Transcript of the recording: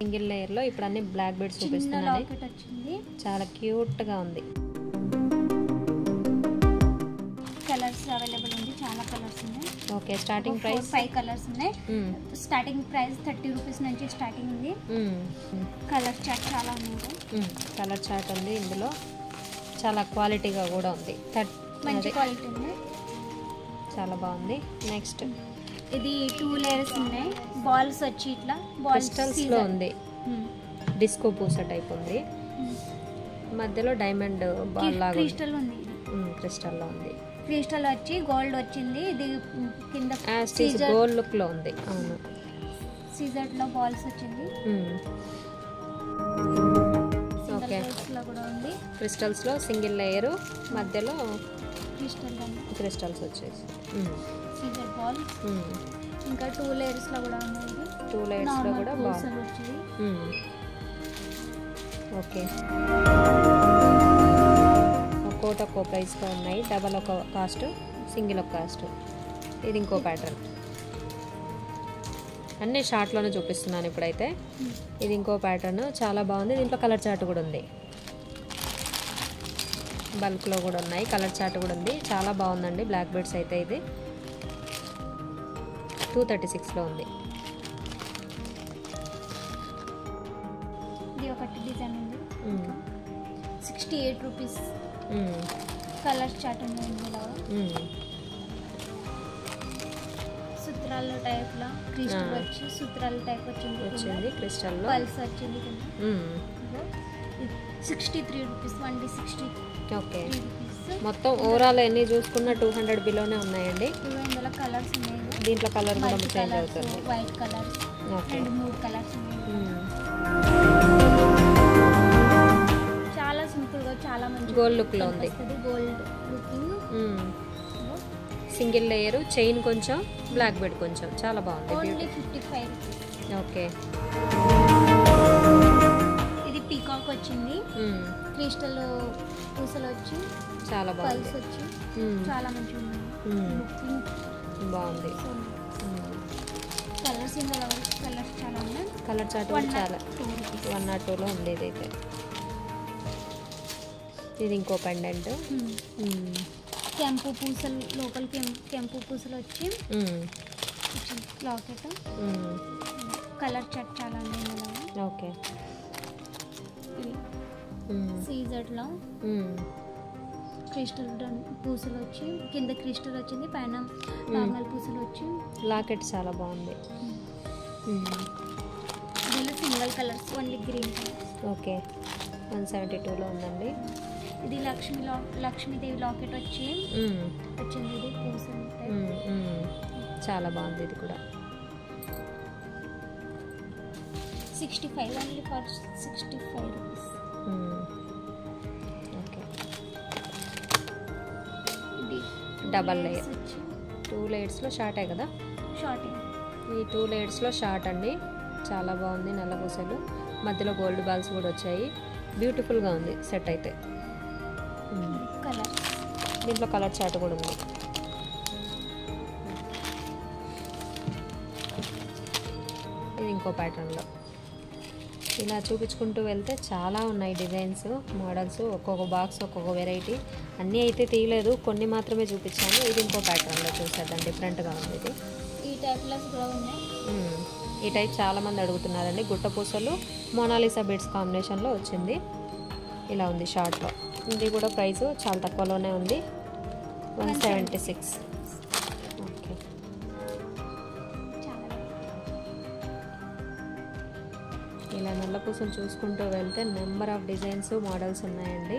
Single layer లో ఇప్పుడు అన్ని బ్లాక్ బీడ్స్ చూపిస్తున్నాను. చాలా క్యూట్ గా ఉంది. కలర్స్ అవైలబుల్ ఉంది, చాలా కలర్స్ ఉన్నాయి. ఓకే, స్టార్టింగ్ ప్రైస్ 5 కలర్స్ ఉన్నాయి. స్టార్టింగ్ ప్రైస్ 30 రూపీస్ నుంచి స్టార్టింగ్ ఉంది. కలర్ చార్ట్ చాలా ఉంది. కలర్ చార్ట్ ఉంది ఇందులో, చాలా క్వాలిటీగా కూడా ఉంది. మంచి క్వాలిటీ ఉంది, చాలా బాగుంది. నెక్స్ట్ ఇది 2 లేయర్స్ ఉన్నాయి. బాల్స్ వచ్చి ఇట్లా క్రిస్టల్స్ లో ఉంది. డిస్కో పూస టైప్ ఉంది. మధ్యలో డైమండ్ బాల్ లాగా క్రిస్టల్ ఉంది. క్రిస్టల్ లో ఉంది. క్రిస్టల్ వచ్చి గోల్డ్ వచ్చింది. ఇది కింద గోల్డ్ లుక్ లో ఉంది. అవును, సీజర్ లో బాల్స్ వచ్చింది. ఓకే, కూడా ఉంది. క్రిస్టల్స్ లో సింగిల్ లేయర్, మధ్యలో క్రిస్టల్స్ వచ్చేసి సీజర్ బాల్. ఇంకా 2 లేయర్స్ లో కూడా ఉంది. 2 లేయర్స్ లో కూడా బాల్ వచ్చింది. ఓకే, ఒక్కో ప్రైస్లో ఉన్నాయి. డబల్ ఒక కాస్ట్, సింగిల్ ఒక కాస్ట్. ఇది ఇంకో ప్యాటర్న్. అన్నీ షార్ట్లోనే చూపిస్తున్నాను ఇప్పుడైతే. ఇది ఇంకో ప్యాటర్న్, చాలా బాగుంది. దీంట్లో కలర్ చార్ట్ కూడా ఉంది. బల్క్లో కూడా ఉన్నాయి, కలర్ చార్ట్ కూడా ఉంది. చాలా బాగుందండి బ్లాక్ బీడ్స్ అయితే. ఇది 236లో ఉంది. ఇది ఒకటి డిజైన్ ఉంది. 68 రూపీస్. కలర్ చార్ట్ ఉంది ఇందులో. సూత్రాల టైప్ లో క్రిస్టల్ వచ్చి సూత్రాల టైప్ వచ్చింది. క్రిస్టల్ లో పల్స్ వచ్చింది. 63 రూపీస్. 160. ఓకే, మొత్తం ఓవరాల్ ఎన్ని చూసుకున్నా 200 బిలోనే ఉన్నాయండి. ఇందులో కలర్స్ ఉన్నాయి. దీంట్లో కలర్ కూడా చేంజ్ అవుతుంది. వైట్ కలర్, 2-3 కలర్స్ ఉన్నాయి. చాలా సింపుల్ గా, చాలా మంచి గోల్డ్ లుక్ లో ఉంది. Gold looking. Single layer, chain కొంచెం, బ్లాక్ బీడ్ కొంచెం, చాలా బాగుంది. Only 55 rupees. ఓకే, ఇది పీకాక్ వచ్చింది. క్రిస్టల్ పూసలు వచ్చి చాలా బాగుంది. పల్స్ వచ్చి చాలా మంచిగా బాగుంది. కలర్స్ ఇందులో కలర్స్ చాలా ఉన్నాయి. కలర్ చార్ట్ కూడా చాలా 102లో ఉంది. ఇదైతే ఇది ఇంకో పెండెంట్. కెంపు పూసలు, లోపల కెంపు పూసలు వచ్చి లాకెట్. కలర్ చార్ట్ చాలా ఉన్నాయి. ఓకే, సీజర్లో క్రిస్టల్ పూసలు వచ్చి కింద క్రిస్టల్ వచ్చింది, పైన నార్మల్ పూసలు వచ్చి లాకెట్ చాలా బాగుంది. దీనిలో single colours, only green colours. Okay, 172లో ఉందండి. ఇది లక్ష్మీదేవి లాకెట్ వచ్చి వచ్చింది. ఇది పూసలు చాలా బాగుంది. ఇది కూడా 65, only for 65 rupees. Okay, double layer, 2 లేయర్స్లో షార్టే కదా. షార్ట్, ఈ 2 లేయర్స్లో షార్ట్ అండి. చాలా బాగుంది. నల్ల పూసలు, మధ్యలో గోల్డ్ బాల్స్ కూడా వచ్చాయి. బ్యూటిఫుల్గా ఉంది సెట్ అయితే. కలర్, దీంట్లో కలర్ చార్ట్ కూడా ఉంది. ఇది ఇంకో ప్యాటర్న్లో. ఇలా చూపించుకుంటూ వెళ్తే చాలా ఉన్నాయి డిజైన్స్, మోడల్స్. ఒక్కొక్క బాక్స్ ఒక్కొక్క వెరైటీ. అన్నీ అయితే తీయలేదు, కొన్ని మాత్రమే చూపించాను. ఇది ఇంకో ప్యాటర్న్లో చూసేద్దాం, డిఫరెంట్గా ఉంది ఇది. ఈ టైప్లో కూడా ఉన్నాయి. ఈ టైప్ చాలామంది అడుగుతున్నారండి. గుట్ట పూసలు మోనాలిసా బీడ్స్ కాంబినేషన్లో వచ్చింది. ఇలా ఉంది షార్ట్లో. ఇది కూడా ప్రైస్ చాలా తక్కువలోనే ఉంది, 176. ఓకే, ఇలా నల్ల పూసలు చూసుకుంటూ వెళ్తే నెంబర్ ఆఫ్ డిజైన్స్, మోడల్స్ ఉన్నాయండి.